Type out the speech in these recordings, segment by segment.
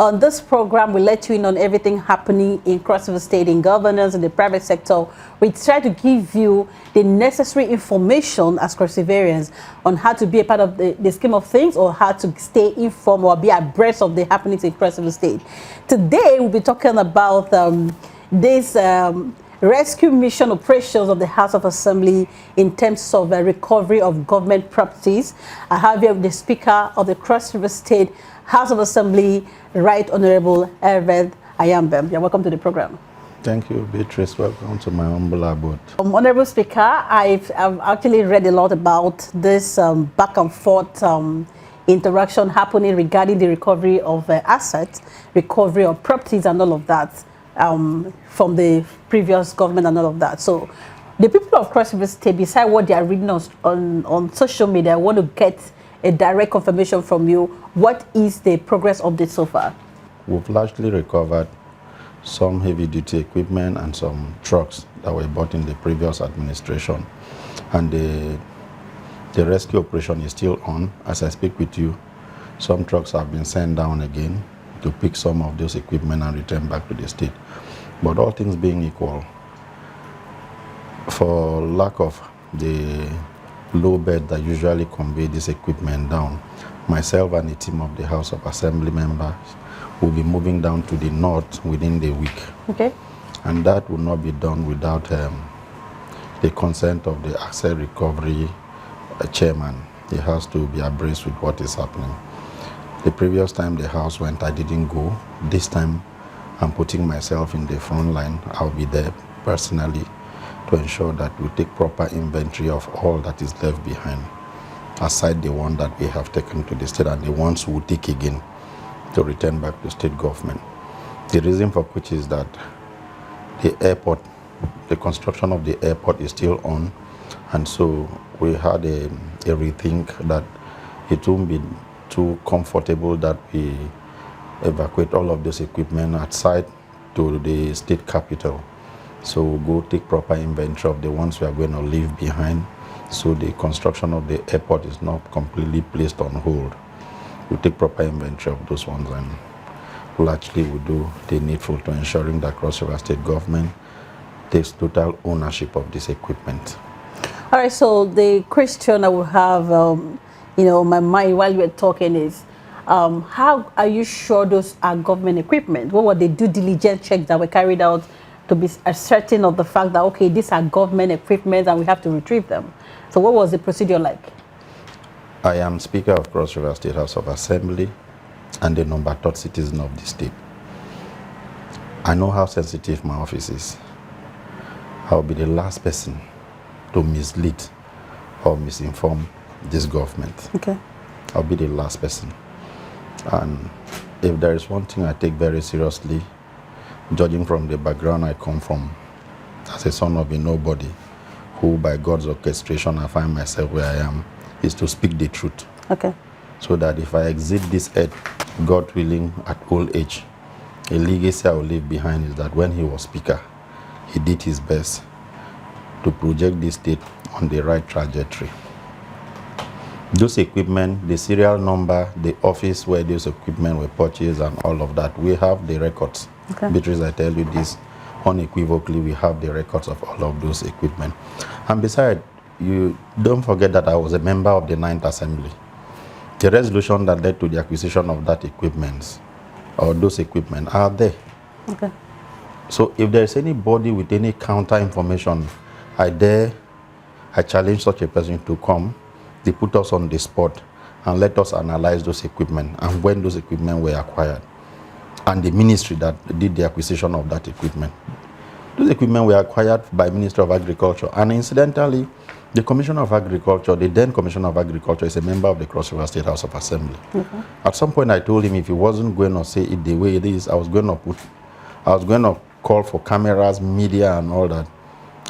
On this program, we let you in on everything happening in Cross River State, in governance, in the private sector. We try to give you the necessary information as Cross Riverians on how to be a part of the scheme of things, or how to stay informed or be abreast of the happenings in Cross River State. Today, we'll be talking about this rescue mission operations of the House of Assembly in terms of recovery of government properties. I have here the Speaker of the Cross River State House of Assembly, Right Honorable Herved Ayambem. You're welcome to the program. Thank you, Beatrice. Welcome to my humble abode. Honorable Speaker, I've actually read a lot about this back and forth interaction happening regarding the recovery of assets, recovery of properties and all of that from the previous government and all of that. So the people of Cross River State, beside what they are reading on social media, want to get a direct confirmation from you. What is the progress update so far? We've largely recovered some heavy-duty equipment and some trucks that were bought in the previous administration. And the rescue operation is still on. As I speak with you, some trucks have been sent down again to pick some of those equipment and return back to the state. But all things being equal, for lack of the low bed that usually convey this equipment down, myself and a team of the House of Assembly members will be moving down to the north within the week. Okay. And that will not be done without the consent of the asset recovery chairman. He has to be abreast with what is happening. The previous time the House went, I didn't go. This time, I'm putting myself in the front line. I'll be there personally to ensure that we take proper inventory of all that is left behind, aside the one that we have taken to the state and the ones we'll take again to return back to state government. The reason for which is that the airport, the construction of the airport is still on, and so we had a rethink that it won't be too comfortable that we evacuate all of this equipment outside to the state capital. So we'll go take proper inventory of the ones we are going to leave behind, so the construction of the airport is not completely placed on hold. We'll take proper inventory of those ones, and largely we'll do the needful to ensuring that Cross River State government takes total ownership of this equipment. All right, so the question I will have on my mind while you were talking is, how are you sure those are government equipment? What were the due diligence checks that were carried out to be certain of the fact that, okay, these are government equipment and we have to retrieve them? So what was the procedure like? I am Speaker of Cross River State House of Assembly and the number 3rd citizen of the state. I know how sensitive my office is. I'll be the last person to mislead or misinform this government. Okay. I'll be the last person. And if there is one thing I take very seriously, judging from the background I come from, as a son of a nobody, who by God's orchestration I find myself where I am, is to speak the truth. Okay. So that if I exit this earth, God willing, at old age, a legacy I will leave behind is that when he was Speaker, he did his best to project this state on the right trajectory. Those equipment, the serial number, the office where those equipment were purchased and all of that, we have the records. Okay. Beatrice, I tell you this unequivocally, we have the records of all of those equipment. And besides, you don't forget that I was a member of the 9th Assembly. The resolution that led to the acquisition of that equipment, or those equipment, are there. Okay. So if there's anybody with any counter information, I challenge such a person to come. They put us on the spot and let us analyze those equipment and when those equipment were acquired, and the ministry that did the acquisition of that equipment. Those equipment were acquired by Ministry of Agriculture, and incidentally, the Commissioner of Agriculture, the then Commissioner of Agriculture, is a member of the Cross River State House of Assembly. At some point I told him if he wasn't going to say it the way it is, I was going to call for cameras, media and all that,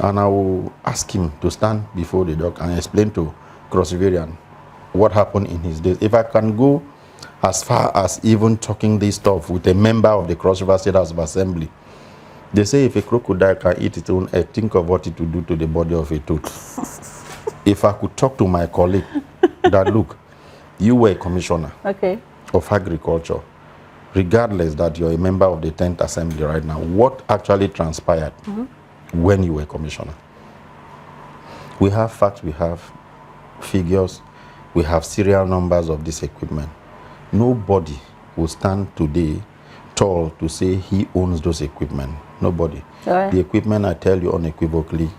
and I will ask him to stand before the doc and explain to Cross Riverian what happened in his days. If I can go as far as even talking this stuff with a member of the Cross River State House of Assembly, they say if a crocodile can eat its own head, think of what it would do to the body of a toad. If I could talk to my colleague that, look, you were a commissioner Okay. of agriculture, regardless that you're a member of the 10th Assembly right now, what actually transpired when you were commissioner? We have facts, we have figures, we have serial numbers of this equipment. Nobody will stand today tall to say he owns those equipment. Nobody. Right. The equipment, I tell you unequivocally,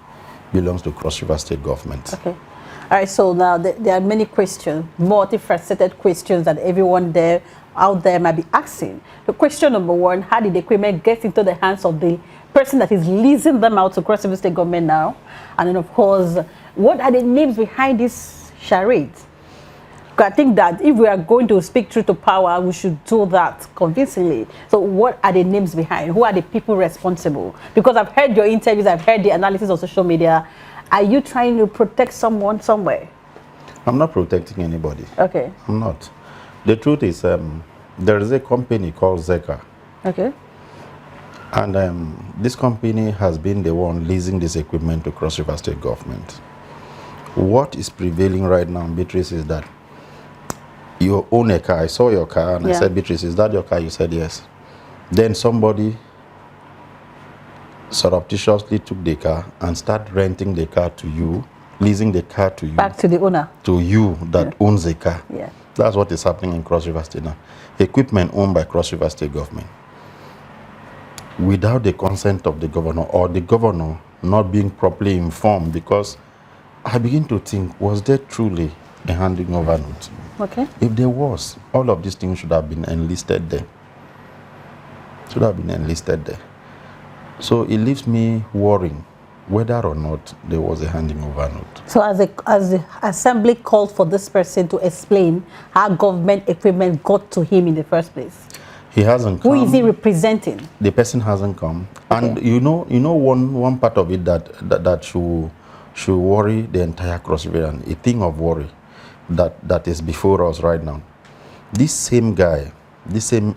belongs to Cross River State government. Okay. All right, so now there are many questions, multifaceted questions that everyone out there might be asking. The question number one, how did the equipment get into the hands of the person that is leasing them out to Cross River State government now? And then, of course, what are the names behind this charade? I think that if we are going to speak truth to power, we should do that convincingly. So what are the names behind? Who are the people responsible? Because I've heard your interviews, I've heard the analysis on social media. Are you trying to protect someone somewhere? I'm not protecting anybody. Okay. I'm not. The truth is, there is a company called Zeka. Okay. And this company has been the one leasing this equipment to Cross River State government. What is prevailing right now, Beatrice, is that you own a car. I saw your car and I said, Beatrice, is that your car? You said yes. Then somebody surreptitiously took the car and started renting the car to you, leasing the car to you. Back to the owner. To you that owns the car. Yeah. That's what is happening in Cross River State now. Equipment owned by Cross River State government. Without the consent of the governor, or the governor not being properly informed, because I begin to think, was there truly a handing over note? Okay. If there was, all of these things should have been enlisted there. Should have been enlisted there. So it leaves me worrying whether or not there was a handing over note. So as the assembly called for this person to explain how government equipment got to him in the first place. He hasn't come. Who is he representing? The person hasn't come. Okay. And you know one part of it that should worry the entire Cross River, and a thing of worry that is before us right now. This same guy, this same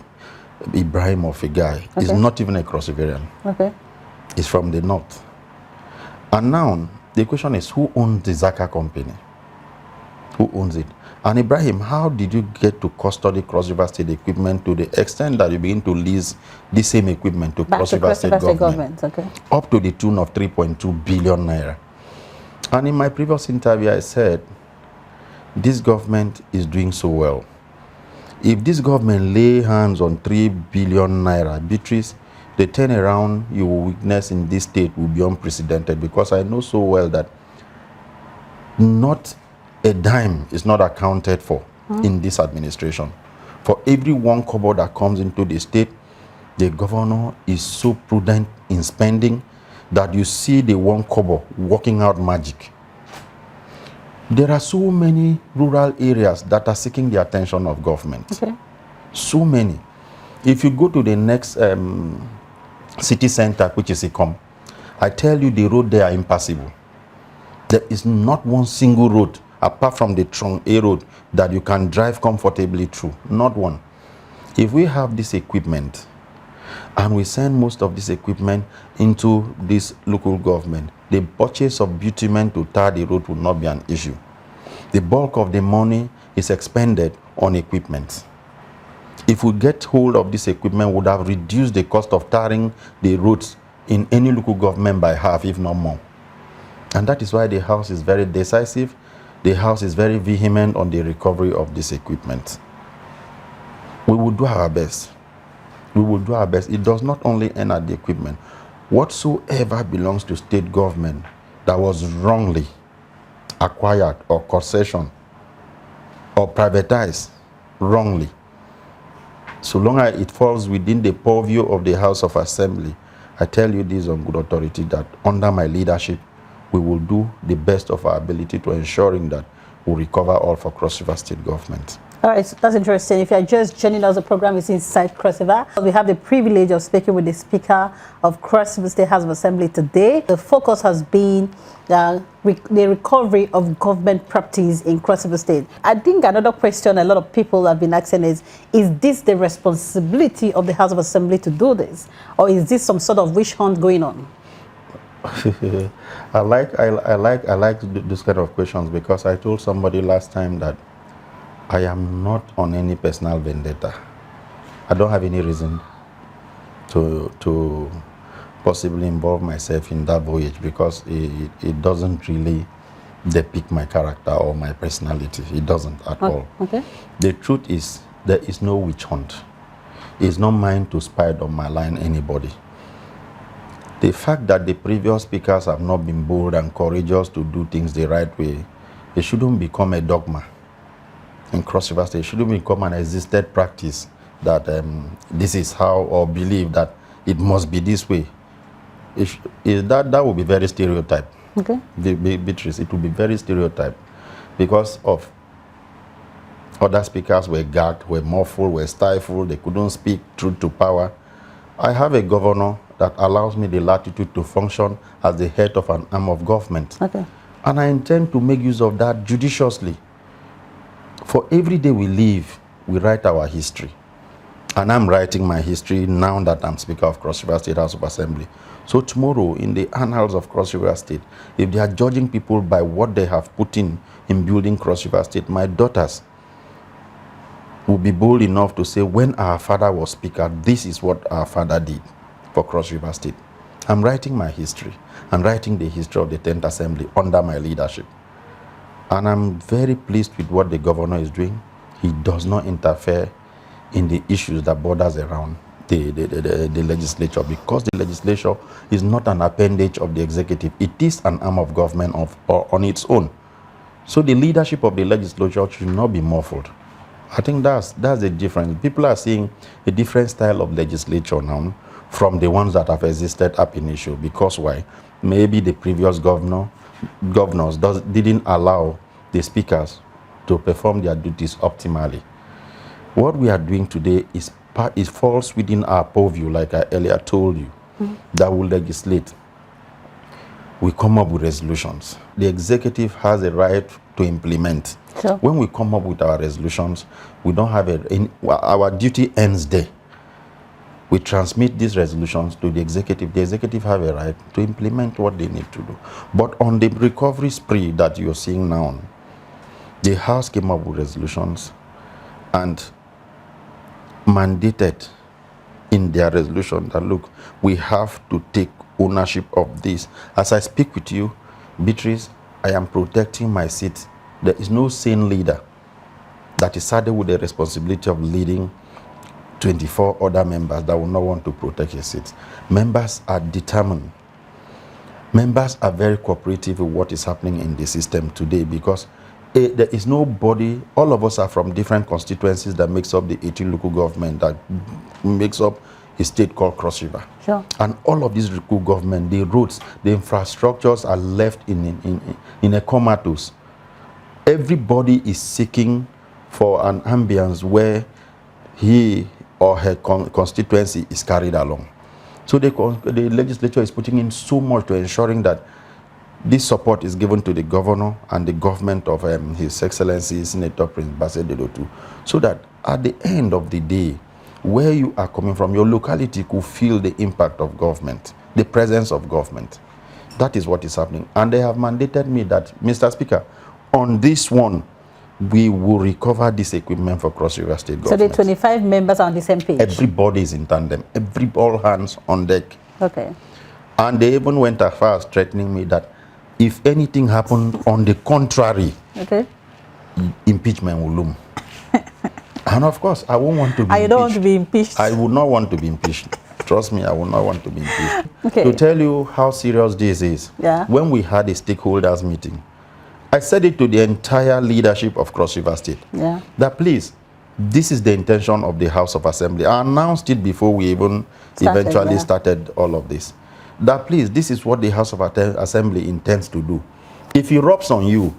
Ibrahim of a guy, is not even a Cross Riverian. Okay. He's from the north. And now the question is, who owns the Zaka company? Who owns it? And Ibrahim, how did you get to custody Cross River State equipment to the extent that you begin to lease the same equipment to Cross River State government? Okay. Up to the tune of 3.2 billion naira. And in my previous interview, I said, this government is doing so well. If this government lay hands on 3 billion naira, Beatrice, the turnaround you will witness in this state will be unprecedented, because I know so well that not a dime is not accounted for in this administration. For every 1 kobo that comes into the state, the governor is so prudent in spending that you see the 1 kobo working out magic. There are so many rural areas that are seeking the attention of government. Okay. So many. If you go to the next city center, which is Ikom, I tell you the road there are impassable. There is not one single road apart from the Trong A road that you can drive comfortably through. Not one. If we have this equipment and we send most of this equipment into this local government, the purchase of bitumen to tar the road will not be an issue. The bulk of the money is expended on equipment. If we get hold of this equipment, we would have reduced the cost of tarring the roads in any local government by half, if not more. And that is why the House is very decisive. The House is very vehement on the recovery of this equipment. We will do our best. We will do our best. It does not only end at the equipment. Whatsoever belongs to state government that was wrongly acquired or concession or privatized wrongly, so long as it falls within the purview of the House of Assembly, I tell you this on good authority that under my leadership, we will do the best of our ability to ensuring that we recover all for Cross River State government. All right, so that's interesting. If you're just joining us, the program is Inside Cross River. We have the privilege of speaking with the Speaker of Cross River State House of Assembly today. The focus has been the recovery of government properties in Cross River State. I think another question a lot of people have been asking is this the responsibility of the House of Assembly to do this? Or is this some sort of witch hunt going on? I like this kind of questions, because I told somebody last time that I am not on any personal vendetta. I don't have any reason to possibly involve myself in that voyage because it doesn't really depict my character or my personality. It doesn't at all. Okay. The truth is, there is no witch hunt. It's not mine to spy or malign anybody. The fact that the previous speakers have not been bold and courageous to do things the right way, it shouldn't become a dogma in Cross River State. It shouldn't become an existed practice that this is how, or believe that it must be this way. That would be very stereotype. Okay. Beatrice, it would be very stereotype because of other speakers were gagged, were muffled, were stifled, they couldn't speak truth to power. I have a governor that allows me the latitude to function as the head of an arm of government. Okay. And I intend to make use of that judiciously. For every day we live, we write our history. And I'm writing my history now that I'm Speaker of Cross River State House of Assembly. So tomorrow, in the annals of Cross River State, if they are judging people by what they have put in building Cross River State, my daughters will be bold enough to say, when our father was Speaker, this is what our father did for Cross River State. I'm writing my history. I'm writing the history of the 10th Assembly under my leadership. And I'm very pleased with what the governor is doing. He does not interfere in the issues that borders around the legislature, because the legislature is not an appendage of the executive. It is an arm of government on its own. So the leadership of the legislature should not be muffled. I think that's the difference. People are seeing a different style of legislature now from the ones that have existed up initial. Because why? Maybe the previous governors didn't allow the speakers to perform their duties optimally. What we are doing today is falls within our purview, like I earlier told you, that will legislate. We come up with resolutions. The executive has a right to implement. Sure. When we come up with our resolutions, we don't have our duty ends there. We transmit these resolutions to the executive. The executive have a right to implement what they need to do. But on the recovery spree that you're seeing now, the House came up with resolutions and mandated in their resolution that, look, we have to take ownership of this. As I speak with you, Beatrice, I am protecting my seat. There is no sane leader that is saddled with the responsibility of leading 24 other members that will not want to protect his seat. Members are determined. Members are very cooperative with what is happening in the system today, because there is nobody, all of us are from different constituencies that makes up the 18 local government that makes up a state called Cross River. Sure. And all of these local government, the roads, the infrastructures are left in a comatose. Everybody is seeking for an ambience where he or her constituency is carried along. So the legislature is putting in so much to ensuring that this support is given to the governor and the government of His Excellency Senator Prince Bassey Dedotu, so that at the end of the day, where you are coming from, your locality could feel the impact of government, the presence of government. That is what is happening. And they have mandated me that, Mr. Speaker, on this one, we will recover this equipment for Cross River State government. So the 25 members are on the same page? Everybody is in tandem. All hands on deck. Okay. And they even went as far as threatening me that if anything happened on the contrary, okay, impeachment will loom. And of course, I won't want to be impeached. I don't want to be impeached. I would not want to be impeached. Trust me, I would not want to be impeached. Okay. To tell you how serious this is, when we had a stakeholders meeting, I said it to the entire leadership of Cross River State, that please, this is the intention of the House of Assembly. I announced it before we even eventually started all of this. That please, this is what the House of Assembly intends to do. If it rubs on you,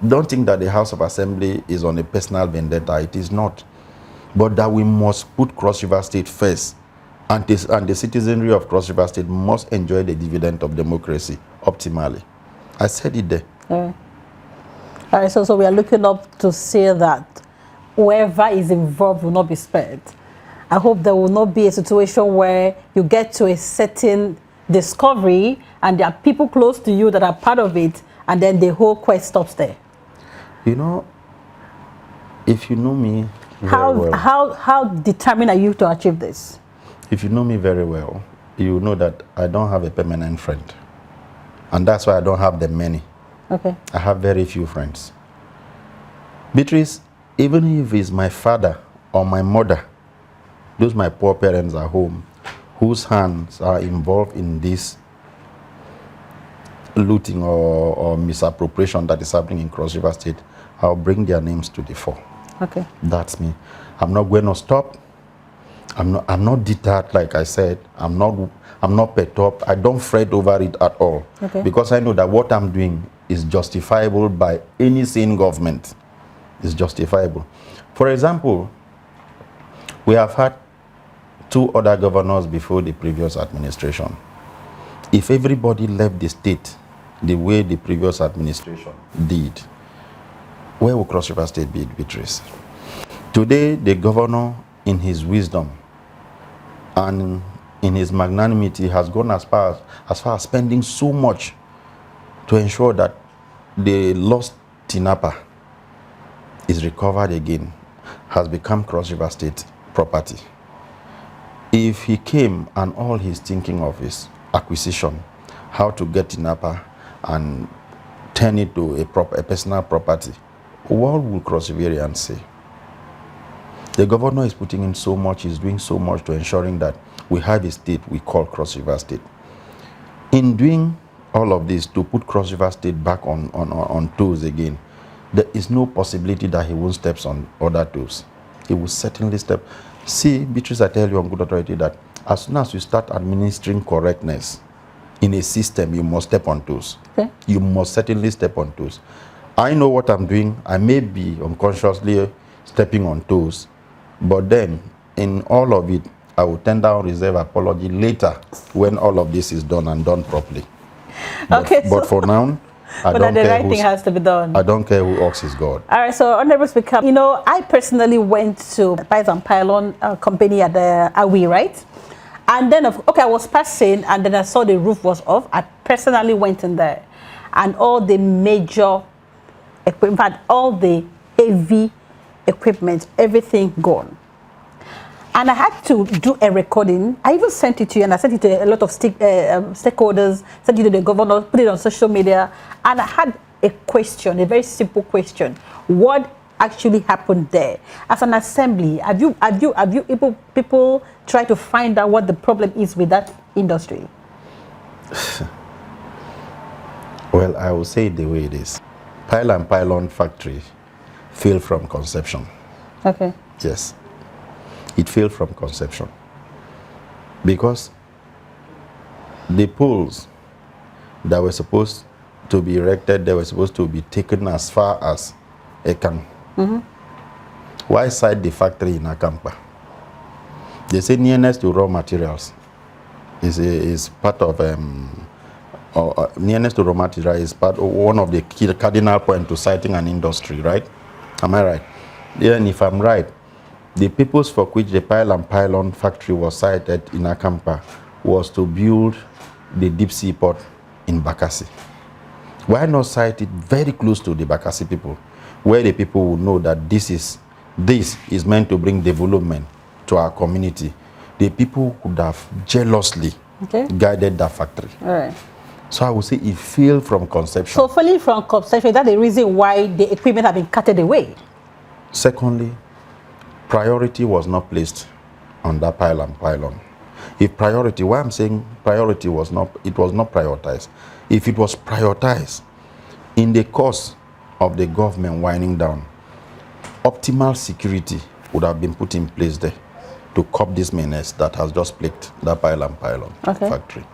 don't think that the House of Assembly is on a personal vendetta. It is not. But that we must put Cross River State first, and the citizenry of Cross River State must enjoy the dividend of democracy optimally. I said it there. All right, so we are looking up to see that whoever is involved will not be spared. I hope there will not be a situation where you get to a certain discovery and there are people close to you that are part of it, and then the whole quest stops there. You know, if you know me How determined are you to achieve this? If you know me very well, you know that I don't have a permanent friend. And that's why I don't have that many. Okay. I have very few friends. Beatrice, even if it's my father or my mother, those my poor parents at home, whose hands are involved in this looting or misappropriation that is happening in Cross River State, I'll bring their names to the fore. Okay. That's me. I'm not going to stop. I'm not deterred, like I said. I'm not perturbed. I don't fret over it at all. Okay. Because I know that what I'm doing is justifiable by any sane government. It's justifiable. For example, we have had 2 other governors before the previous administration. If everybody left the state the way the previous administration did, where will Cross River State be, Beatrice? Today, the governor, in his wisdom and in his magnanimity, has gone as far as spending so much to ensure that the lost Tinapa is recovered again, has become Cross River State property. If he came and all he's thinking of is acquisition, how to get Tinapa and turn it to a personal property, what will Cross Riverians say? The governor is putting in so much, he's doing so much to ensuring that we have a state we call Cross River State. In doing all of this to put Cross River State back on toes again, there is no possibility that he won't step on other toes. He will certainly step. See, Beatrice, I tell you on good authority that as soon as you start administering correctness in a system, you must step on toes. Okay. You must certainly step on toes. I know what I'm doing. I may be unconsciously stepping on toes, but then in all of it, I will tender on reserve apology later when all of this is done and done properly. But for now, but the right thing has to be done. I don't care who asks his God. All right, so Honorable Speaker, you know, I personally went to Piles and Pylon company at the Awi, right? And then, I was passing, and then I saw the roof was off. I personally went in there, and all the major equipment, all the heavy equipment, everything gone. And I had to do a recording. I even sent it to you, and I sent it to a lot of stakeholders, sent it to the governor, put it on social media, and I had a question, a very simple question. What actually happened there? As an assembly, have you people try to find out what the problem is with that industry? Well, I will say it the way it is. Pile and Pylon factory failed from conception. Okay. Yes. It failed from conception because the poles that were supposed to be erected, they were supposed to be taken as far as Ekang. Mm-hmm. Why site the factory in Akampa? They say nearness to raw materials is part of nearness to raw material is one of the key cardinal points to siting an industry, right? Am I right? Then if I'm right, the purpose for which the Pile and Pylon factory was sited in Akampa was to build the deep sea port in Bakassi. Why not site it very close to the Bakassi people, where the people will know that this is meant to bring development to our community? The people would have jealously guided that factory. All right. So I would say it failed from conception. So failing from conception, is that the reason why the equipment have been carted away? Secondly, priority was not placed on that Pile and Pylon. If priority, why I'm saying priority was not prioritized. If it was prioritized, in the course of the government winding down, optimal security would have been put in place there to curb this menace that has just plagued that Pile and Pylon factory.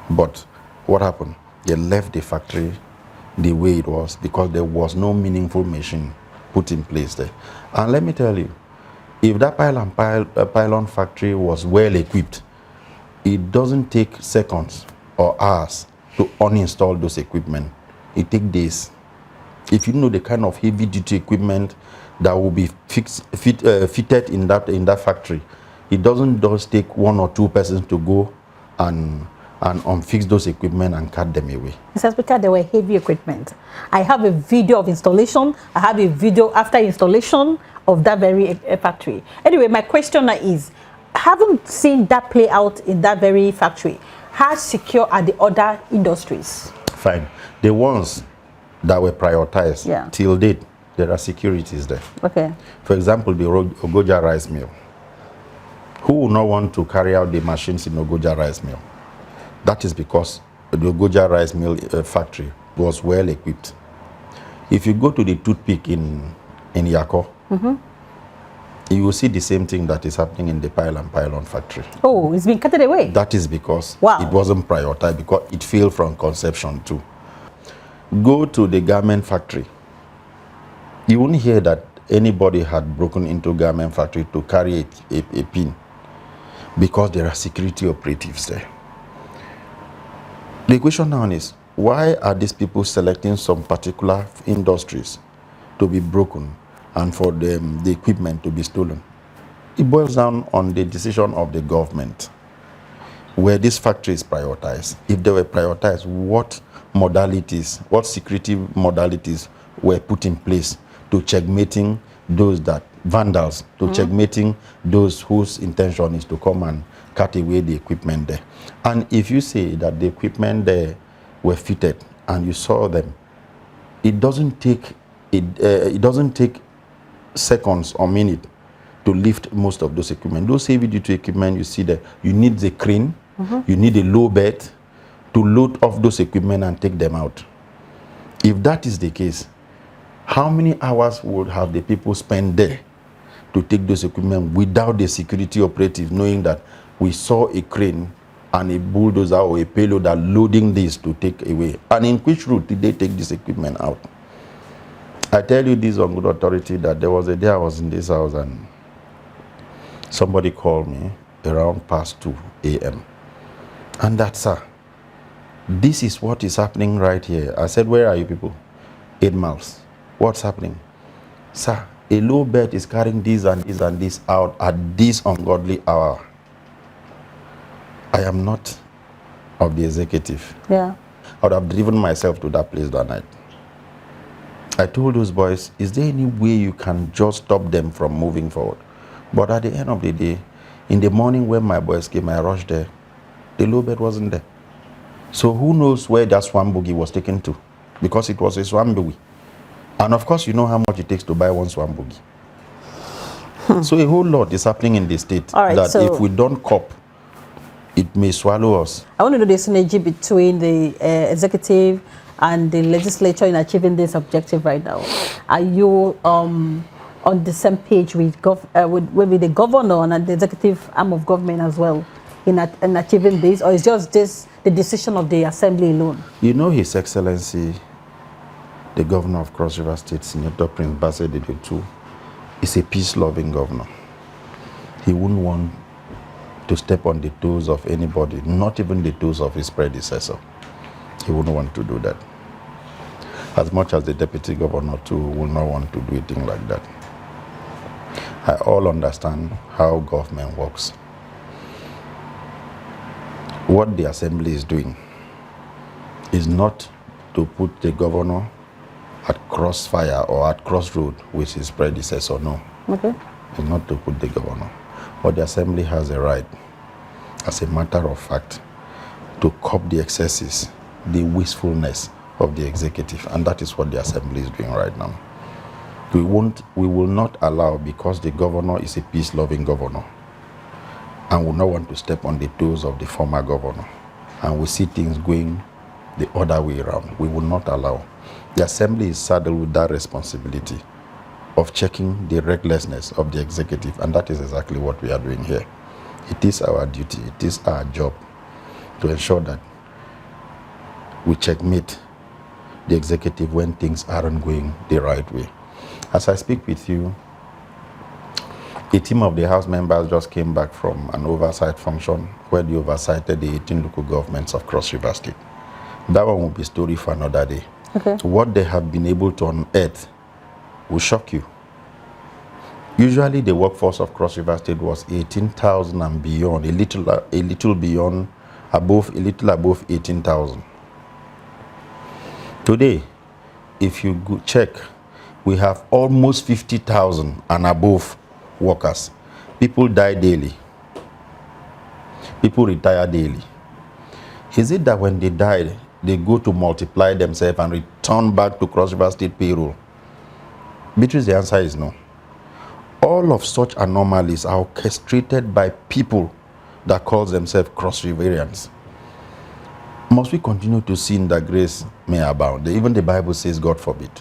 But what happened? They left the factory the way it was because there was no meaningful machine put in place there. And let me tell you, if that Pile and Pylon factory was well equipped, it doesn't take seconds or hours to uninstall those equipment. It takes days. If you know the kind of heavy duty equipment that will be fitted in that factory, it doesn't just take 1 or 2 persons to go and unfix those equipment and cut them away. Mr. Speaker, there were heavy equipment. I have a video of installation. I have a video after installation of that very factory. Anyway, my question is, haven't seen that play out in that very factory. How secure are the other industries? Fine. The ones that were prioritized till date, there are securities there. Okay. For example, the Ogoja rice mill. Who will not want to carry out the machines in Ogoja rice mill? That is because the Ogoja rice mill factory was well equipped. If you go to the toothpick in Yako, you will see the same thing that is happening in the pylon factory. Oh, it's been cut away. That is because it wasn't prioritized, because it failed from conception too. Go to the garment factory. You won't hear that anybody had broken into garment factory to carry a pin, because there are security operatives there. The question now is, why are these people selecting some particular industries to be broken and for the equipment to be stolen? It boils down on the decision of the government. Where this factory is prioritized, if they were prioritized, what modalities, what security modalities were put in place to checkmating those that vandals, to checkmating those whose intention is to come and cut away the equipment there. And if you say that the equipment there were fitted and you saw them, it doesn't take seconds or minutes to lift most of those equipment. Those heavy duty equipment you see there, you need the crane, you need a low bed to load off those equipment and take them out. If that is the case, how many hours would have the people spent there to take those equipment without the security operative knowing that we saw a crane and a bulldozer or a payload are loading this to take away? And in which route did they take this equipment out? I tell you this on good authority that there was a day I was in this house and somebody called me around past 2 a.m. And that, sir, this is what is happening right here. I said, where are you people? 8 miles. What's happening? Sir, a low bed is carrying this and this and this out at this ungodly hour. I am not of the executive. Yeah. I would have driven myself to that place that night. I told those boys, is there any way you can just stop them from moving forward? But at the end of the day, in the morning when my boys came, I rushed there. The low bed wasn't there. So who knows where that swam boogie was taken to? Because it was a swam boogie. And of course, you know how much it takes to buy one swam boogie. So a whole lot is happening in the state that if we don't cope, it may swallow us. I want to know the synergy between the executive and the legislature in achieving this objective right now. Are you on the same page with the governor and the executive arm of government as well in achieving this, or is just this the decision of the assembly alone? You know, His Excellency, the governor of Cross River State, Senator Prince Bassey Dedetu, is a peace-loving governor. He wouldn't want to step on the toes of anybody, not even the toes of his predecessor. He wouldn't want to do that. As much as the deputy governor too will not want to do a thing like that. I all understand how government works. What the assembly is doing is not to put the governor at crossfire or at crossroad with his predecessor, no. Okay. It's not to put the governor. But the assembly has a right, as a matter of fact, to curb the excesses, the wastefulness of the executive, and that is what the assembly is doing right now. We will not allow, because the governor is a peace-loving governor, and will not want to step on the toes of the former governor, and we see things going the other way around. We will not allow. The assembly is saddled with that responsibility of checking the recklessness of the executive, and that is exactly what we are doing here. It is our duty, it is our job to ensure that we checkmate the executive when things aren't going the right way. As I speak with you, a team of the House members just came back from an oversight function where they oversighted the 18 local governments of Cross River State. That one will be a story for another day. Okay. What they have been able to unearth will shock you. Usually the workforce of Cross River State was 18,000 and beyond, a little beyond, a little above 18,000. Today, if you go check we have almost 50,000 and above workers. People die daily. People retire daily. Is it that when they die, they go to multiply themselves and return back to Cross River State payroll? Beatrice, the answer is no. All of such anomalies are orchestrated by people that call themselves Cross Riverians. Must we continue to sin that grace may abound? Even the Bible says, God forbid.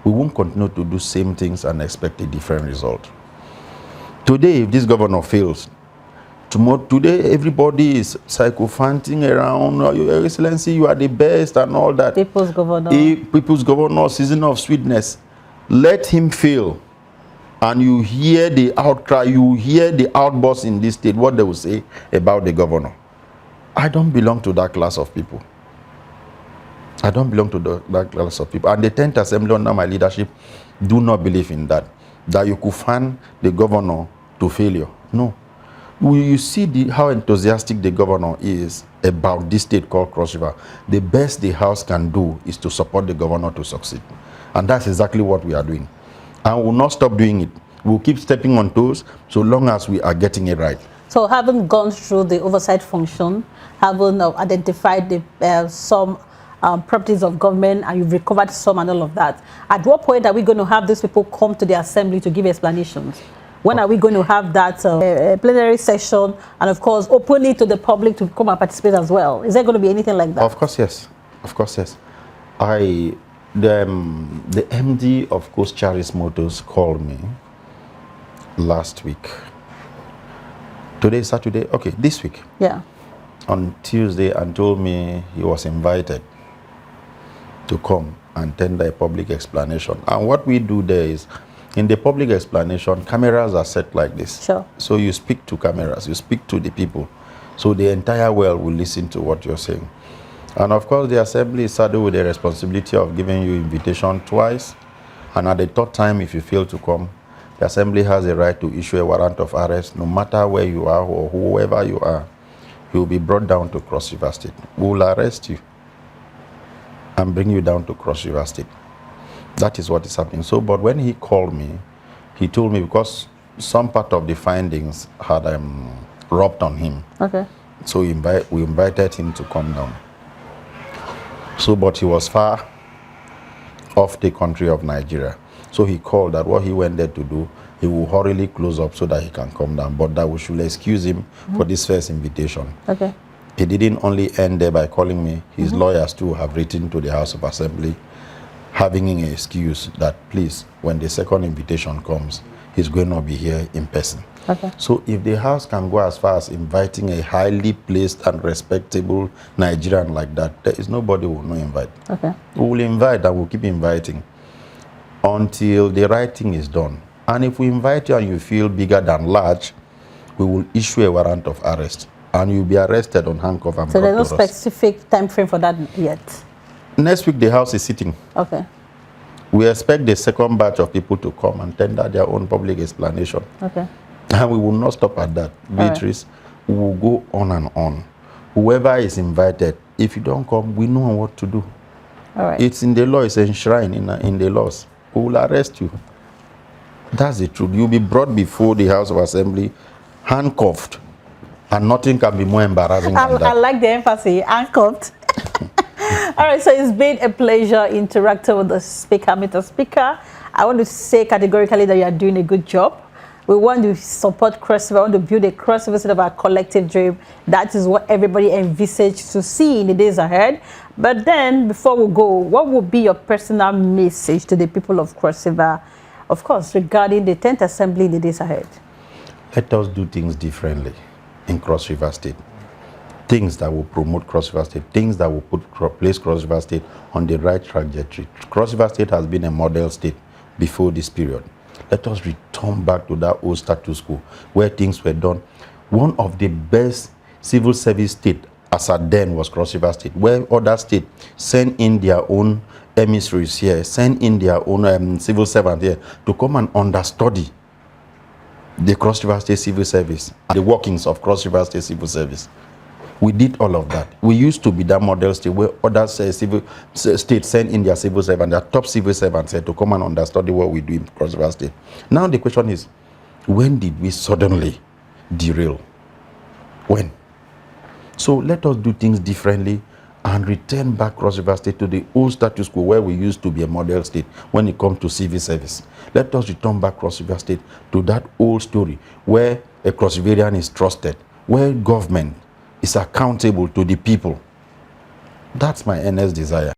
We won't continue to do same things and expect a different result. Today, if this governor fails, today everybody is sycophanting around, Your Excellency, you are the best and all that. People's governor. People's governor, season of sweetness. Let him fail. And you hear the outcry, you hear the outburst in this state, what they will say about the governor. I don't belong to that class of people. I don't belong to that class of people. And the 10th Assembly under my leadership do not believe in that. That you could fan the governor to failure. No. You see how enthusiastic the governor is about this state called Cross River. The best the House can do is to support the governor to succeed. And that's exactly what we are doing. And we will not stop doing it. We'll keep stepping on toes so long as we are getting it right. So having gone through the oversight function, having identified the, some properties of government, and you've recovered some and all of that, at what point are we going to have these people come to the assembly to give explanations? When are we going to have that plenary session, and of course openly to the public to come and participate as well? Is there going to be anything like that? Of course, yes. Of course, yes. The MD of Coast Charis Motors called me last week. Today is Saturday? Okay, this week. Yeah. On Tuesday, and told me he was invited to come and tender a public explanation. And what we do there is, in the public explanation, cameras are set like this. Sure. So you speak to cameras, you speak to the people. So the entire world will listen to what you're saying. And of course, the assembly is saddled with the responsibility of giving you invitation twice. And at the third time, if you fail to come, the assembly has a right to issue a warrant of arrest, no matter where you are or whoever you are. You will be brought down to Cross River State. We will arrest you and bring you down to Cross River State. That is what is happening. So, but when he called me, he told me because some part of the findings had rubbed on him. Okay. So we invited him to come down. So, but he was far off the country of Nigeria. So he called that what he went there to do, he will hurriedly close up so that he can come down. But that we should excuse him for this first invitation. Okay. He didn't only end there by calling me. His lawyers too have written to the House of Assembly, having an excuse that please, when the second invitation comes, he's going to be here in person. Okay. So if the House can go as far as inviting a highly placed and respectable Nigerian like that, there is nobody who will not invite. Okay. We will invite and we'll keep inviting until the right thing is done. And if we invite you and you feel bigger than large, we will issue a warrant of arrest. And you'll be arrested on handcuff and so there's no brought to us. specific time frame for that yet? Next week, the House is sitting. Okay. We expect the second batch of people to come and tender their own public explanation. Okay. And we will not stop at that. Beatrice, we will go on and on. Whoever is invited, if you don't come, we know what to do. All right. It's in the law, it's enshrined in the laws. We will arrest you. That's the truth. You'll be brought before the House of Assembly, handcuffed, and nothing can be more embarrassing than that. I like the emphasis, handcuffed. All right, so it's been a pleasure interacting with the speaker, Mr. Speaker. I want to say categorically that you are doing a good job. We want to support Cross River. We want to build a Cross River of our collective dream. That is what everybody envisaged to see in the days ahead. But then, before we go, what would be your personal message to the people of Cross River, of course, regarding the 10th Assembly in the days ahead? Let us do things differently in Cross River State. Things that will promote Cross River State, things that will place Cross River State on the right trajectory. Cross River State has been a model state before this period. Let us return back to that old status quo where things were done. One of the best civil service state as at then was Cross River State, where other states send in their own emissaries here, send in their own civil servants here to come and understudy the Cross River State Civil Service and the workings of Cross River State Civil Service. We did all of that. We used to be that model state where other states send in their civil servants, their top civil servants to come and understudy what we do in Cross River State. Now the question is, when did we suddenly derail? When? So let us do things differently and return back Cross River State to the old status quo where we used to be a model state when it comes to civil service. Let us return back Cross River State to that old story where a Cross Riverian is trusted, where government is accountable to the people. That's my earnest desire.